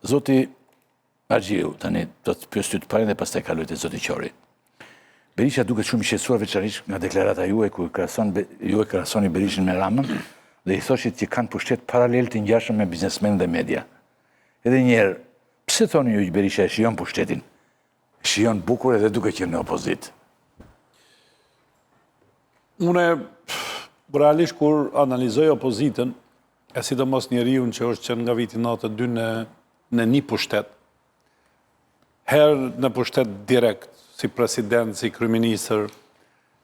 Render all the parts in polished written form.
Zoti Argjiu, tani do të pyes ty të parën dhe pastaj kaloj te zoti Qori. Berisha duket shumë i shqetësuar veçanërisht nga deklarata juaj ku ju e krahasoni Berishin me Ramën dhe i thoshit që kanë pushtet paralel të ngjashëm me biznesmenë dhe media. Edhe një herë, pse thoni ju që Berisha e shijon pushtetin? Shijon bukur edhe duke qenë në opozitë. Unë realisht kur analizoj opozitën, e sidomos njeriu që është qenë nga viti 92 në një pushtet, herë në pushtet direkt, si president, si kryeministër,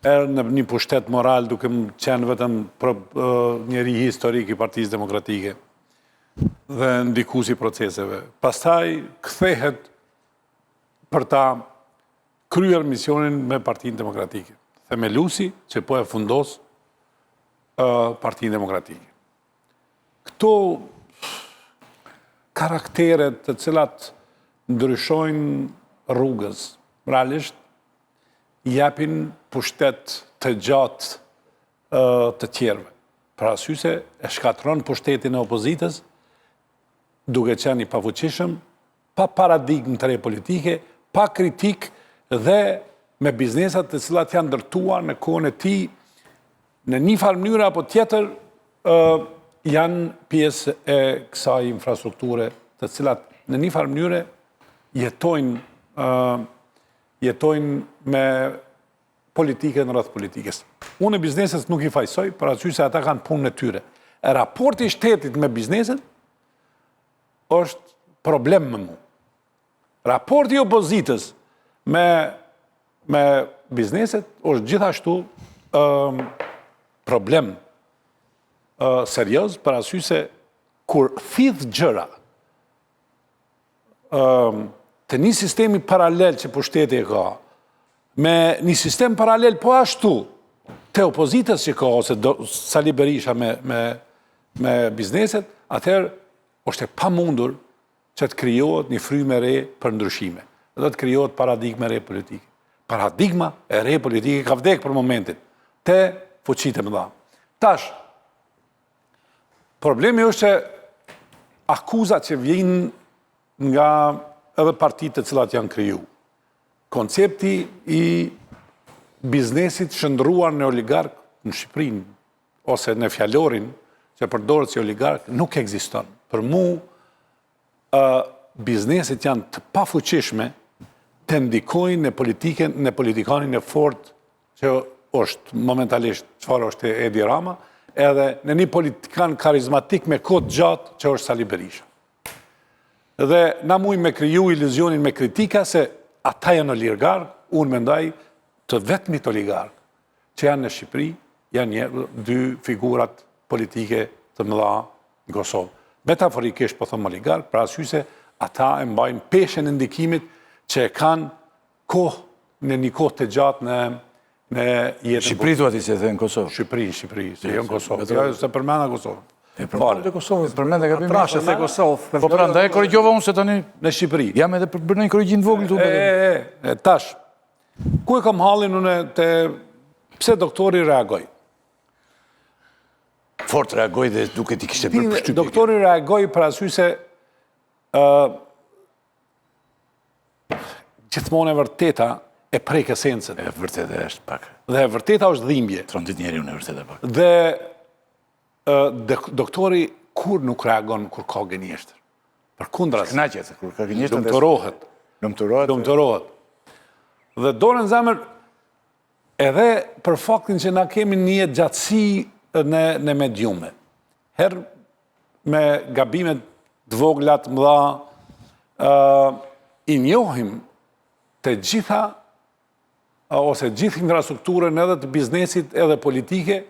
herë në një pushtet moral duke qenë vetëm njeri historik i Partisë Demokratike dhe ndikues i proceseve. Pastaj kthehet për ta kryer misionin me Partinë Demokratike. Themelusi që po e fundos Partinë Demokratike. Këto karakteret të cilat ndryshojnë rrugës, realisht japin pushtet të gjatë të tjerëve. Për arsye se e shkatron pushtetin e opozitës, duke qenë i pafuqishëm, pa paradigmë të re politike, pa kritik dhe me biznesat të cilat janë ndërtuar në kohën e tij në një farë mënyrë apo tjetër janë pjesë e kësaj infrastrukture të cilat në një farë mënyrë jetojnë me politikën rreth politikës. Unë bizneset nuk i fajsoj, për arsye se ata kanë punën e tyre. Raporti i shtetit me bizneset është problem me mua. Raporti i opozitës me bizneset është gjithashtu problem serioz, për arsye se kur thith gjëra të një sistemi paralel që pushteti e ka, me një sistem paralel po ashtu të opozitës që ka, ose Sali Berisha me bizneset, atëherë është e pamundur që të krijohet një frymë e re për ndryshime. Dhe të krijohet paradigma e re politike. Paradigma e re politike ka vdekë për momentin, te fuqitë e mëdha. Tash, problemi është që akuzat që vijnë nga edhe partitë të cilat janë kriju. Koncepti i biznesit shndruar në oligark në Shqipërinë, ose në fjalorin që përdoret si oligark, nuk ekziston. Për mu, biznesit janë të pafuqishme të ndikojnë në politikanin e fort që është momentalisht çfarë është Edi Rama, edhe në një politikan karizmatik me kohë gjatë që është Sali Berisha. Dhe na mujmë me kriju iluzionin me kritika se ata janë oligark, unë mendoj të vetmit oligark që janë në Shqipëri, janë dy figurat politike të mëdha në Kosovë. Metaforikisht po them oligark, për arsye se ata e mbajnë peshën e ndikimit që e kanë në një kohë të gjatë në jetën. Shqipëri duhet i se dhe në Kosovë? Shqipëri, se jo në Kosovë. Jo, se përmenda Kosovë. Përmenda Kosovë, përmenda ka bimë. Trashe se Kosovë. Po prandaj e korrigjova unë se tani në Shqipëri. Jam edhe për bërë një korrigjim të vogël këtu. Tash, ku e kam hallin unë pse doktori reagoi? Fort reagoi dhe duke ti kishte për përshtypje. Doktori reagoi për arsye se gjithmonë e vërteta e prek esencën. E vërteta është pak. Dhe e vërteta është dhimbje. Trondit njeriu në vërteta pak. Dhe doktori kur nuk reagon kur ka gënjeshtër. Përkundras. Kënaqet kur ka gënjeshtër. Lumturohet. Dhe dorën zemër edhe për faktin që na kemi një gjatësi në mediume. Herë me gabimet të vogla të mëdha i njohim të gjitha ose gjithë infrastrukturën edhe të biznesit, edhe politike,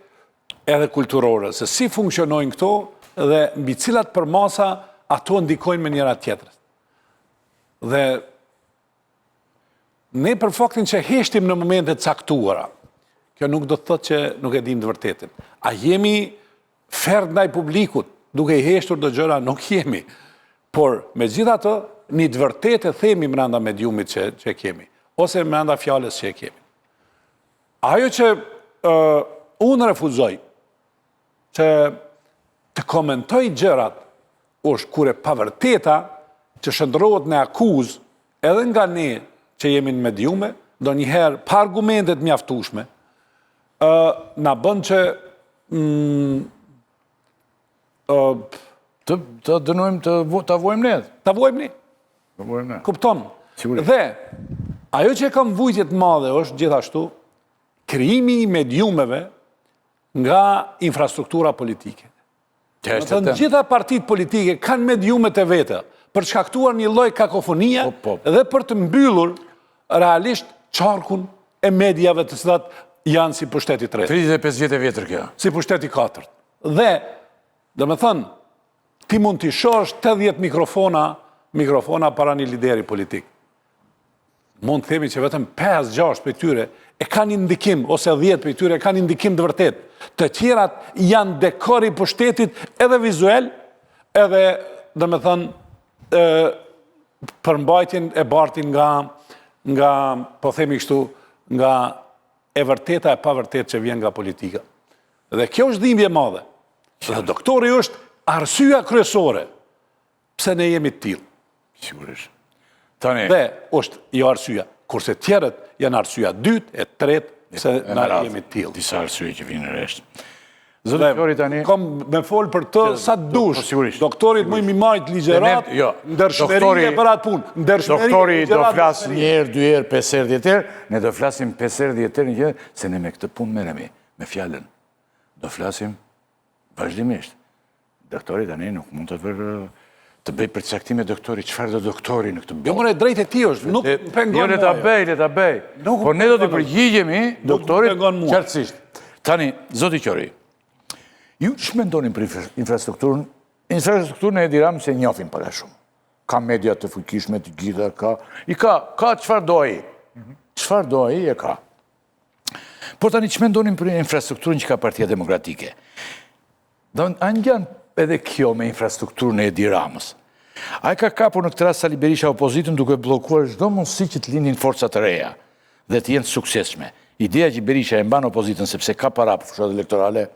edhe kulturore, se si funksionojnë këto dhe mbi cilat përmasa ato ndikojnë me njëra tjetrës. Dhe ne për faktin që heshtim në momentet caktuara, kjo nuk do të thotë që nuk e dim të vërtetën. A jemi ferd ndaj publikut, duke i heshtur do gjëra, nuk jemi. Por, me gjitha të, një të vërtetë themi mrenda mediumit që kemi, ose mrenda fjales që kemi. Ajo që unë refuzoj, që të komentoj gjërat, është kure pa vërteta, që shëndrohet në akuzë, edhe nga ne që jemi në mediume, do njëherë pa argumentet mjaftueshme, na bën që të dënojmë të avojmë ne. ta vojmë ne. Kupton? Dhe ajo që e kam vujtjet madhe është gjithashtu krijimi i mediumeve nga infrastruktura politike. Në gjitha partitë politike kanë mediumet e vete për të shkaktuar një lloj kakofonia dhe për të mbyllur realisht qarkun e mediave të cilat janë si pushteti 3. 35 vjetë e vjetër kjo. Si pushteti 4. Dhe, dhe me thënë, ti mund t'i shosh 80 mikrofona para një lideri politik. Mund të themi që vetëm 5-6 për tyre e kanë një ndikim, ose 10 për tyre e kanë një ndikim të vërtet. Të tjerat janë dekori pushtetit edhe vizuel, edhe, dhe me thënë, përmbajtjen e bartin nga, po themi kështu, nga e vërteta e pa vërtet që vjen nga politika. Dhe kjo është dhimbje madhe. Dhe doktori është arsyeja kryesore pse ne jemi të tillë. Sigurisht. Dhe është jo arsyeja, kurse tjerët janë arsyeja dytë, e tretë, pse na jemi të tillë. Disa arsye që vinë në rresht. Zoti tani kam me fol për të sa dush. Doktorit më i marrit ligjërat, ndershmëri e për atë punë. Doktori do flas një herë, 2 herë, 5 herë, 10 herë, ne do flasim 5 herë, 10 herë, një herë, se ne me këtë punë merremi, me fjalën. Do flasim vazhdimisht. Doktori tani nuk mund të bëj përcaktime doktori, çfarë do doktori në këtë botë. Jo, more drejt e tij është, nuk pengon. Jo, le ta bëj. Por ne do të përgjigjemi doktorit qartësisht. Tani, zoti Qori, ju ç'mendoni për infrastrukturën? Infrastrukturën e Edi Ramës se njohim para shumë. Ka media të fuqishme të gjitha, ka çfarë do ai. Çfarë do ai e ka. Por tani ç'mendonin për infrastrukturën që ka Partia Demokratike? A ngjan edhe kjo me infrastrukturën e Edi Ramës? A ka kapur në këtë rast Sali Berisha opozitën duke bllokuar çdo mundësi që të lindin forca të reja dhe të jenë të suksesshme? Ideja që Berisha e mban opozitën sepse ka para për fushat elektorale,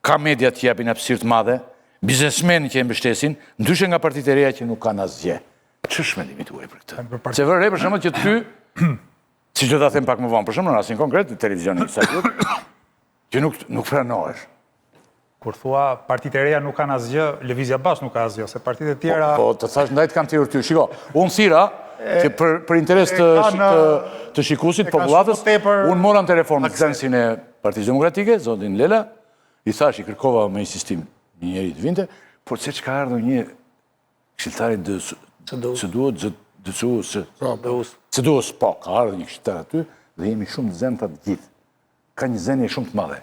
ka media të japin hapësirë të madhe, biznesmenë që e mbështesin, ndryshe nga partitë e reja që nuk kanë asgjë. Ç'është mendimi tuaj për këtë? Se vëre për shembull që ty, siç do ta them pak më vonë, për shembull në rastin konkret të televizionit të Sajut, që nuk pranohesh. Kur thua partitë e reja nuk kanë asgjë, Lëvizja Bash nuk ka asgjë, se partitë e tjera... Po, të thash ndaj të kam thirrur ty. Shiko, unë thira që për interes të shikuesit, popullatës, unë mora në telefon nxënësin e Partisë Demokratike, zotin Lela, i thash, i kërkova me insistim një njeri të vinte, por se që ka ardhur një këshilltarit CDU-s, po, ka ardhur një këshilltar aty dhe jemi shumë të zënë të gjithë. Ka një zënje shumë të madhe.